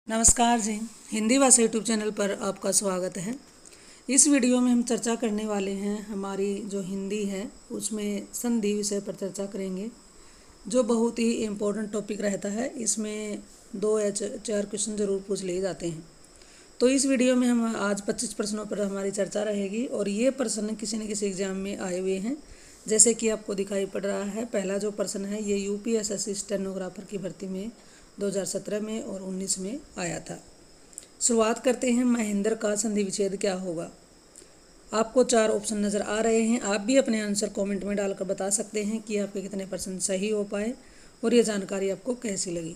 नमस्कार जी। हिंदी भाषा YouTube channel पर आपका स्वागत है। इस वीडियो में हम चर्चा करने वाले हैं हमारी जो हिंदी है उसमें संधि विषय पर चर्चा करेंगे, जो बहुत ही इम्पोर्टेंट टॉपिक रहता है। इसमें 2 या 4 क्वेश्चन जरूर पूछ लिए जाते हैं। तो इस वीडियो में हम आज 25 प्रश्नों पर हमारी चर्चा रहेगी और ये प्रश्न किसी न किसी एग्जाम में आए हुए हैं। जैसे कि आपको दिखाई पड़ रहा है, पहला जो प्रश्न है ये यूपीएसएससी स्टेनोग्राफर की भर्ती में 2017 में और 19 में आया था। शुरुआत करते हैं। महेंद्र का संधि विच्छेद क्या होगा। आपको 4 ऑप्शन नज़र आ रहे हैं। आप भी अपने आंसर कमेंट में डालकर बता सकते हैं कि आपके कितने % सही हो पाए और ये जानकारी आपको कैसी लगी।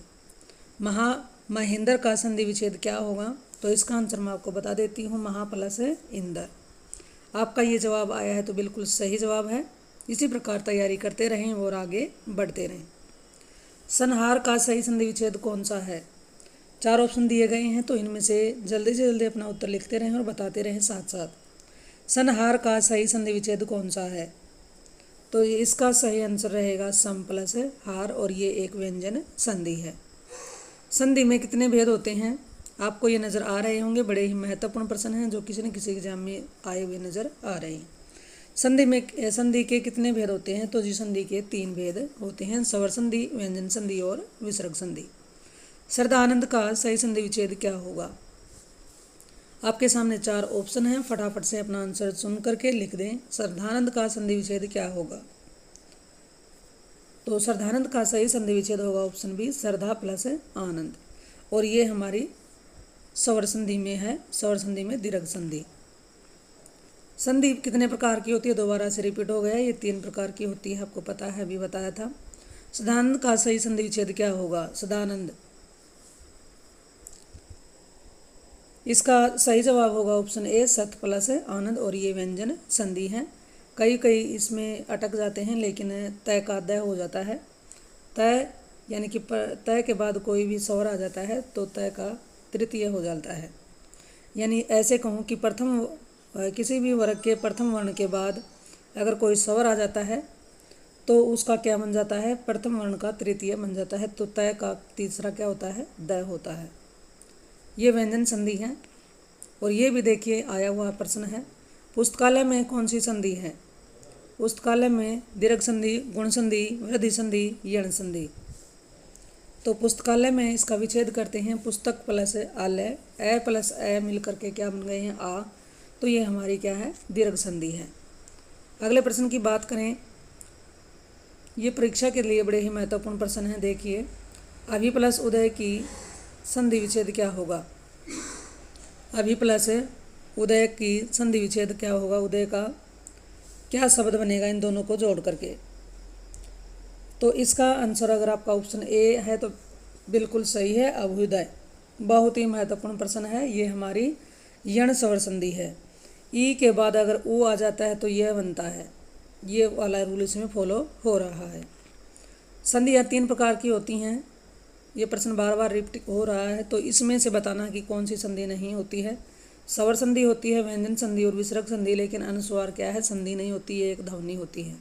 महेंद्र का संधि विच्छेद क्या होगा, तो इसका आंसर मैं आपको बता देती हूँ, महा प्लस इंदर। आपका ये जवाब आया है तो बिल्कुल सही जवाब है। इसी प्रकार तैयारी करते रहें और आगे बढ़ते रहें। संहार का सही संधि विच्छेद कौन सा है। 4 ऑप्शन दिए गए हैं, तो इनमें से जल्दी अपना उत्तर लिखते रहें और बताते रहें साथ साथ। संहार का सही संधि विच्छेद कौन सा है, तो इसका सही आंसर रहेगा सम प्लस हार, और ये एक व्यंजन संधि है। संधि में कितने भेद होते हैं, आपको ये नज़र आ रहे होंगे। बड़े ही महत्वपूर्ण प्रश्न हैं जो किसी न किसी एग्जाम में आए हुए नज़र आ रहे हैं। संधि के कितने भेद होते हैं, तो जी संधि के 3 भेद होते हैं, स्वर संधि, व्यंजन संधि और विसर्ग संधि। श्रद्धानंद का सही संधि विच्छेद क्या होगा। आपके सामने 4 ऑप्शन हैं, फटाफट से अपना आंसर सुन करके लिख दें। श्रद्धानंद का संधि विच्छेद क्या होगा, तो श्रद्धानंद का सही संधि विच्छेद होगा ऑप्शन बी, श्रद्धा प्लस आनंद, और ये हमारी स्वर संधि में है। स्वर संधि में दीर्घ संधि। संधि कितने प्रकार की होती है, दोबारा से रिपीट हो गया, ये 3 प्रकार की होती है, आपको पता है, अभी बताया था। सदानंद का सही संधि विच्छेद क्या होगा। सदानंद, इसका सही जवाब होगा ऑप्शन ए, सत प्लस आनंद, और ये व्यंजन संधि है। कई इसमें अटक जाते हैं, लेकिन तय का दय हो जाता है। तय यानी कि तय के बाद कोई भी स्वर आ जाता है तो तय का तृतीय हो जाता है। यानी ऐसे कहूँ कि किसी भी वर्ग के प्रथम वर्ण के बाद अगर कोई स्वर आ जाता है तो उसका क्या बन जाता है, प्रथम वर्ण का तृतीय बन जाता है, तो तय का तीसरा क्या होता है, दय होता है। ये व्यंजन संधि है। और ये भी देखिए आया हुआ प्रश्न है, पुस्तकालय में कौन सी संधि है। पुस्तकालय में दीर्घ संधि, गुण संधि, वृद्धि संधि, यण संधि। तो पुस्तकालय में इसका विच्छेद करते हैं, पुस्तक प्लस आलय, ए प्लस ए मिल करके क्या बन गए हैं, आ, तो ये हमारी क्या है, दीर्घ संधि है। अगले प्रश्न की बात करें, ये परीक्षा के लिए बड़े ही महत्वपूर्ण प्रश्न हैं। देखिए, अभि प्लस उदय की संधि विच्छेद क्या होगा। अभि प्लस उदय की संधि विच्छेद क्या होगा, उदय का क्या शब्द बनेगा इन दोनों को जोड़ करके। तो इसका आंसर अगर आपका ऑप्शन ए है तो बिल्कुल सही है, अभ्युदय। बहुत ही महत्वपूर्ण प्रश्न है, ये हमारी यण स्वर संधि है। ई के बाद अगर ऊ आ जाता है तो यह बनता है, ये वाला रूल इसमें फॉलो हो रहा है। संधियाँ 3 प्रकार की होती हैं, ये प्रश्न बार बार रिपीट हो रहा है, तो इसमें से बताना कि कौन सी संधि नहीं होती है। स्वर संधि होती है, व्यंजन संधि और विसर्ग संधि, लेकिन अनुस्वार क्या है, संधि नहीं होती है, एक ध्वनि होती है।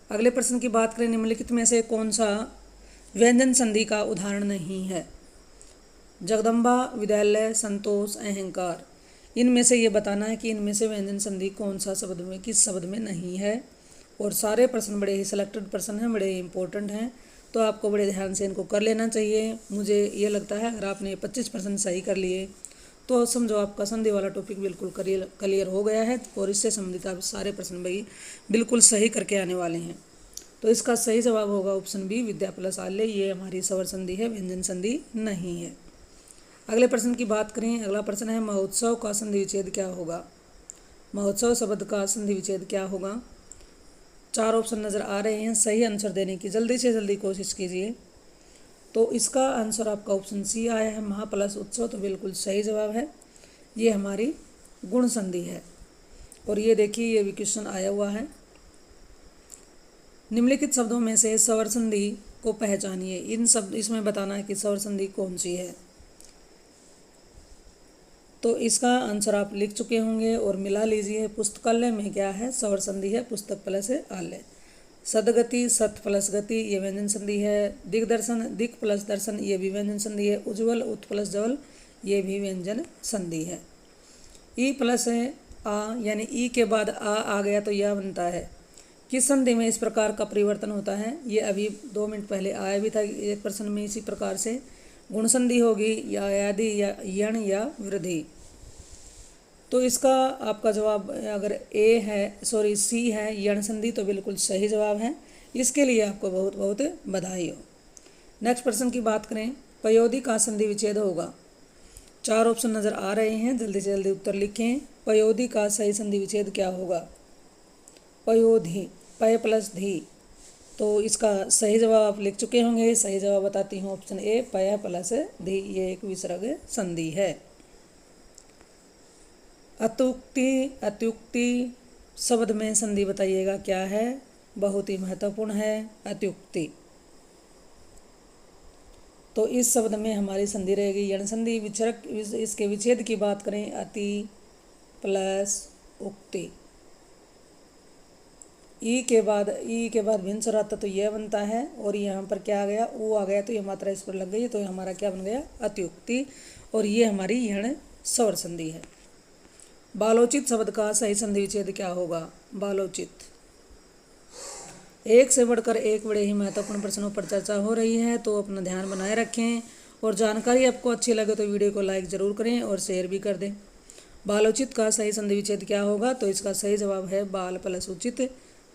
अगले प्रश्न की बात करें, निम्नलिखित में से कौन सा व्यंजन संधि का उदाहरण नहीं है। जगदम्बा, विद्यालय, संतोष, अहंकार। इनमें से ये बताना है कि इनमें से व्यंजन संधि कौन सा शब्द में, किस शब्द में नहीं है। और सारे प्रश्न बड़े ही सिलेक्टेड प्रश्न हैं, बड़े ही इंपॉर्टेंट हैं, तो आपको बड़े ध्यान से इनको कर लेना चाहिए। मुझे ये लगता है अगर आपने 25% सही कर लिए तो समझो आपका संधि वाला टॉपिक बिल्कुल क्लियर हो गया है, और इससे संबंधित आप सारे प्रश्न भाई बिल्कुल सही करके आने वाले हैं। तो इसका सही जवाब होगा ऑप्शन बी, विद्या प्लस आल्य, ये हमारी स्वर संधि है, व्यंजन संधि नहीं है। अगले प्रश्न की बात करें, अगला प्रश्न है, महोत्सव का संधि विच्छेद क्या होगा। महोत्सव शब्द का संधि विच्छेद क्या होगा। 4 ऑप्शन नज़र आ रहे हैं, सही आंसर देने की जल्दी से जल्दी कोशिश कीजिए। तो इसका आंसर आपका ऑप्शन सी आया है, महा प्लस उत्सव, तो बिल्कुल सही जवाब है। ये हमारी गुण संधि है। और ये देखिए, ये भी क्वेश्चन आया हुआ है, निम्नलिखित शब्दों में से स्वर संधि को पहचानिए। इसमें बताना है कि स्वर संधि कौन सी है। तो इसका आंसर आप लिख चुके होंगे और मिला लीजिए। पुस्तकालय में क्या है, स्वर संधि है, पुस्तक प्लस आलय। सदगति सत प्लस गति ये व्यंजन संधि है। दिग्दर्शन दिक प्लस दर्शन ये भी व्यंजन संधि है। उज्ज्वल उत प्लस जवल ये भी व्यंजन संधि है। ई प्लस आ यानी ई के बाद आ गया तो यह बनता है। किस संधि में इस प्रकार का परिवर्तन होता है? ये अभी 2 मिनट पहले आया भी था एक प्रश्न में। इसी प्रकार से गुण संधि होगी या आदि या यण या वृद्धि। तो इसका आपका जवाब अगर सी है यण संधि तो बिल्कुल सही जवाब है। इसके लिए आपको बहुत बहुत बधाई हो। नेक्स्ट प्रश्न की बात करें, पयोधी का संधि विच्छेद होगा। 4 ऑप्शन नज़र आ रहे हैं, जल्दी से जल्दी उत्तर लिखें। पयोधी का सही संधि विच्छेद क्या होगा? पयोधी पय प्लस धी। तो इसका सही जवाब आप लिख चुके होंगे। सही जवाब बताती हूँ ऑप्शन ए पय प्लस धी, ये एक विसर्ग संधि है। अत्युक्ति शब्द में संधि बताइएगा क्या है? बहुत ही महत्वपूर्ण है अत्युक्ति। तो इस शब्द में हमारी संधि रहेगी यण संधि। विचरक इसके विच्छेद की बात करें, अति प्लस उक्ति। ई के बाद भिन्न आता तो यह बनता है, और यहाँ पर क्या आ गया? ऊ आ गया तो ये मात्रा इस पर लग गई, तो हमारा क्या बन गया? अत्युक्ति। और ये हमारी यण स्वर संधि है। बालोचित शब्द का सही संधि विच्छेद क्या होगा? बालोचित। एक से बढ़कर एक बड़े ही महत्वपूर्ण प्रश्नों पर चर्चा हो रही है, तो अपना ध्यान बनाए रखें। और जानकारी आपको अच्छी लगे तो वीडियो को लाइक ज़रूर करें और शेयर भी कर दें। बालोचित का सही संधि विच्छेद क्या होगा? तो इसका सही जवाब है बाल प्लस उचित।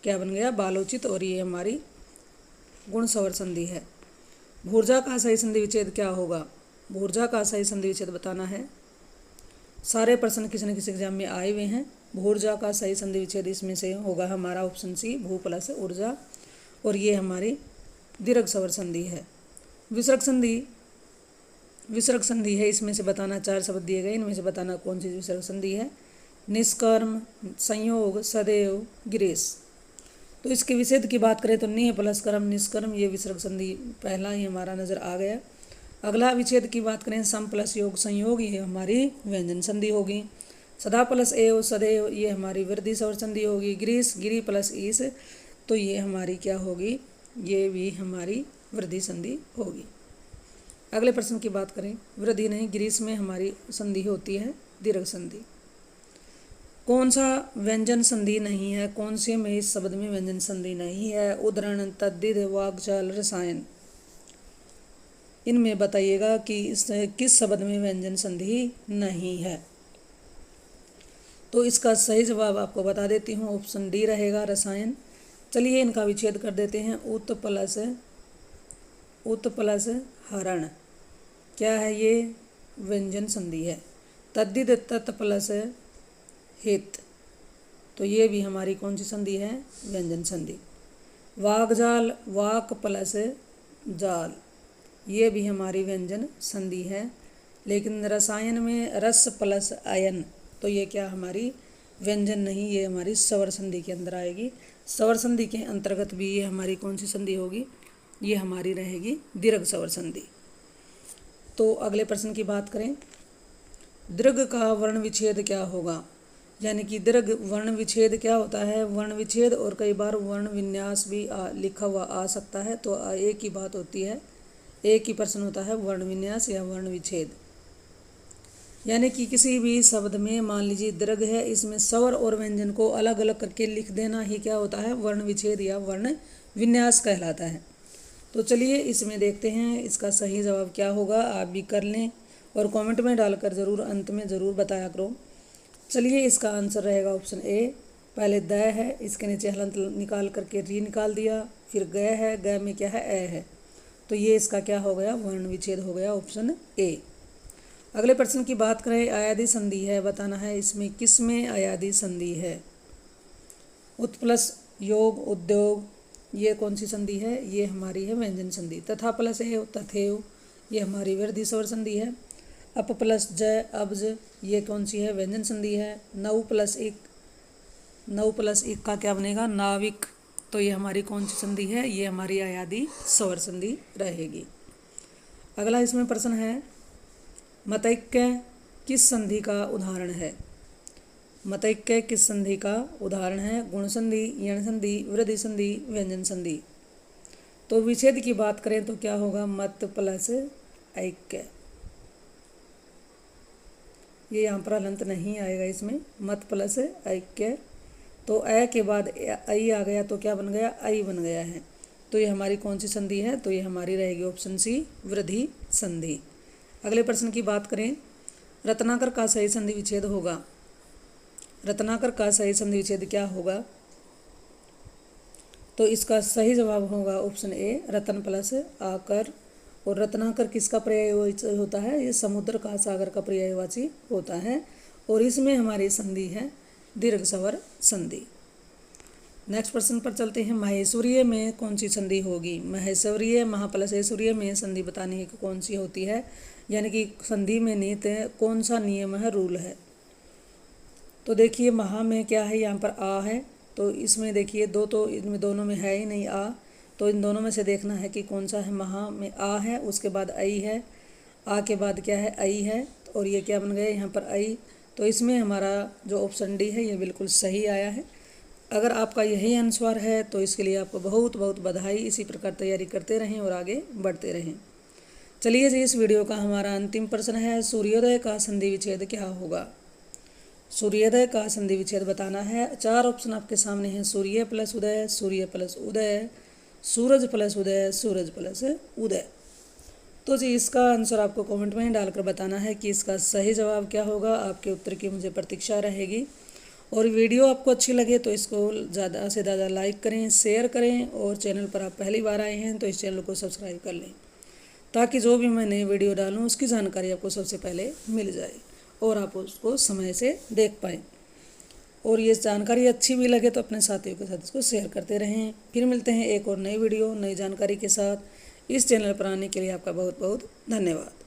क्या बन गया? बालोचित। और ये हमारी गुण स्वर संधि है। भूर्जा का सही संधि विच्छेद क्या होगा? भूर्जा का सही संधि विच्छेद बताना है। सारे प्रश्न किसी न किसी एग्जाम में आए हुए हैं। भूर्जा का सही संधि विच्छेद इसमें से होगा हमारा ऑप्शन सी भू प्लस ऊर्जा। और ये हमारी दीर्घ स्वर संधि है। विसर्ग संधि है, इसमें से बताना 4 शब्द दिए गए, इनमें से बताना कौन सी विसर्ग संधि है। निष्कर्म, संयोग, सदैव, गिरीश। तो इसके विच्छेद की बात करें तो निह प्लस कर्म निष्कर्म ये विसर्ग संधि पहला ही हमारा नजर आ गया। अगला विच्छेद की बात करें सम प्लस योग संयोग, ये हमारी व्यंजन संधि होगी। सदा प्लस एव सदैव ये हमारी वृद्धि स्वर संधि होगी। गिरीश गिरी प्लस ईस तो ये हमारी क्या होगी? ये भी हमारी वृद्धि संधि होगी। अगले प्रश्न की बात करें, वृद्धि नहीं गिरीश में हमारी संधि होती है दीर्घ संधि। कौन सा व्यंजन संधि नहीं है? कौन से में इस शब्द में व्यंजन संधि नहीं है? उदाहरण तद्धित वाक्चाल रसायन, इनमें बताइएगा कि किस शब्द में व्यंजन संधि नहीं है। तो इसका सही जवाब आपको बता देती हूँ, ऑप्शन डी रहेगा रसायन। चलिए इनका विच्छेद कर देते हैं। उत प्लस हरण क्या है? ये व्यंजन संधि है। तद्धित तत् प्लस हित तो ये भी हमारी कौन सी संधि है? व्यंजन संधि। वाकजाल वाक प्लस जाल ये भी हमारी व्यंजन संधि है। लेकिन रसायन में रस प्लस अयन तो ये क्या हमारी व्यंजन नहीं, ये हमारी स्वर संधि के अंदर आएगी। स्वर संधि के अंतर्गत भी ये हमारी कौन सी संधि होगी? ये हमारी रहेगी दीर्घ स्वर संधि। तो अगले प्रश्न की बात करें, दीर्घ का वर्ण विच्छेद क्या होगा? यानी कि दीर्घ वर्ण विच्छेद क्या होता है? वर्ण विच्छेद और कई बार वर्ण विन्यास भी लिखा हुआ आ सकता है, तो एक ही बात होती है, एक ही प्रश्न होता है वर्ण विन्यास या वर्ण विच्छेद। यानी कि किसी भी शब्द में मान लीजिए दीर्घ है, इसमें स्वर और व्यंजन को अलग अलग करके लिख देना ही क्या होता है? वर्ण विच्छेद या वर्ण विन्यास कहलाता है। तो चलिए इसमें देखते हैं इसका सही जवाब क्या होगा। आप भी कर लें और कमेंट में डालकर ज़रूर अंत में ज़रूर बताया करो। चलिए इसका आंसर रहेगा ऑप्शन ए। पहले द है, इसके नीचे हलंत निकाल करके री निकाल दिया, फिर ग है, ग में क्या है? ए है। तो ये इसका क्या हो गया? वर्ण विच्छेद हो गया, ऑप्शन ए। अगले प्रश्न की बात करें, अयादी संधि है, बताना है इसमें किस में अयादी संधि है? उत प्लस योग उद्योग ये कौन सी संधि है? ये हमारी है व्यंजन संधि। तथा प्लस एव तथेव ये हमारी वृद्धि स्वर संधि है। अप प्लस जय अब्ज ये कौन सी है? व्यंजन संधि है। नौ प्लस एक का क्या बनेगा? नाविक तो ये हमारी कौन सी संधि है? ये हमारी अयादी स्वर संधि रहेगी। अगला इसमें प्रश्न है, मतैक्य किस संधि का उदाहरण है? मतैक्य किस संधि का उदाहरण है? गुण संधि, यण संधि, वृद्धि संधि, व्यंजन संधि। तो विच्छेद की बात करें तो क्या होगा? मत प्लस ऐक्य। ये यहाँ पर हलंत नहीं आएगा इसमें, मत प्लस ऐक्य। तो अ के बाद ऐ आ गया तो क्या बन गया? ऐ बन गया है। तो ये हमारी कौन सी संधि है? तो ये हमारी रहेगी ऑप्शन सी, वृद्धि संधि। अगले प्रश्न की बात करें, रत्नाकर का सही संधि विच्छेद होगा। रत्नाकर का सही संधि विच्छेद क्या होगा? तो इसका सही जवाब होगा ऑप्शन ए, रतन प्लस आकर। और रत्नाकर किसका पर्यायवाची होता है? ये समुद्र का, सागर का पर्यायवाची होता है। और इसमें हमारी संधि है दीर्घ स्वर संधि। नेक्स्ट प्रश्न पर चलते हैं, महेश्वरीय में कौन सी संधि होगी? महेश्वरीय महा प्लस ऐश्वर्य में संधि बतानी है कि कौन सी होती है, यानी कि संधि में निहित कौन सा नियम है, रूल है। तो देखिए महा में क्या है? यहाँ पर आ है, तो इसमें देखिए दो, तो इनमें दोनों में है ही नहीं आ, तो इन दोनों में से देखना है कि कौन सा है। महा में आ है, उसके बाद ऐ है, आ के बाद क्या है? ऐ है, और ये क्या बन गया यहाँ पर? ऐ। तो इसमें हमारा जो ऑप्शन डी है ये बिल्कुल सही आया है। अगर आपका यही आंसर है तो इसके लिए आपको बहुत बहुत बधाई। इसी प्रकार तैयारी करते रहें और आगे बढ़ते रहें। चलिए जी, इस वीडियो का हमारा अंतिम प्रश्न है, सूर्योदय का संधि विच्छेद क्या होगा? सूर्योदय का संधि विच्छेद बताना है। 4 ऑप्शन आपके सामने हैं, सूर्य प्लस उदय, सूर्य प्लस उदय, सूरज प्लस उदय, सूरज प्लस उदय। तो जी इसका आंसर आपको कमेंट में डालकर बताना है कि इसका सही जवाब क्या होगा। आपके उत्तर की मुझे प्रतीक्षा रहेगी। और वीडियो आपको अच्छी लगे तो इसको ज़्यादा से ज़्यादा लाइक करें, शेयर करें, और चैनल पर आप पहली बार आए हैं तो इस चैनल को सब्सक्राइब कर लें, ताकि जो भी मैं नई वीडियो डालूँ उसकी जानकारी आपको सबसे पहले मिल जाए और आप उसको समय से देख पाएँ। और ये जानकारी अच्छी भी लगे तो अपने साथियों के साथ इसको शेयर करते रहें। फिर मिलते हैं एक और नई वीडियो, नई जानकारी के साथ। इस चैनल पर आने के लिए आपका बहुत बहुत धन्यवाद।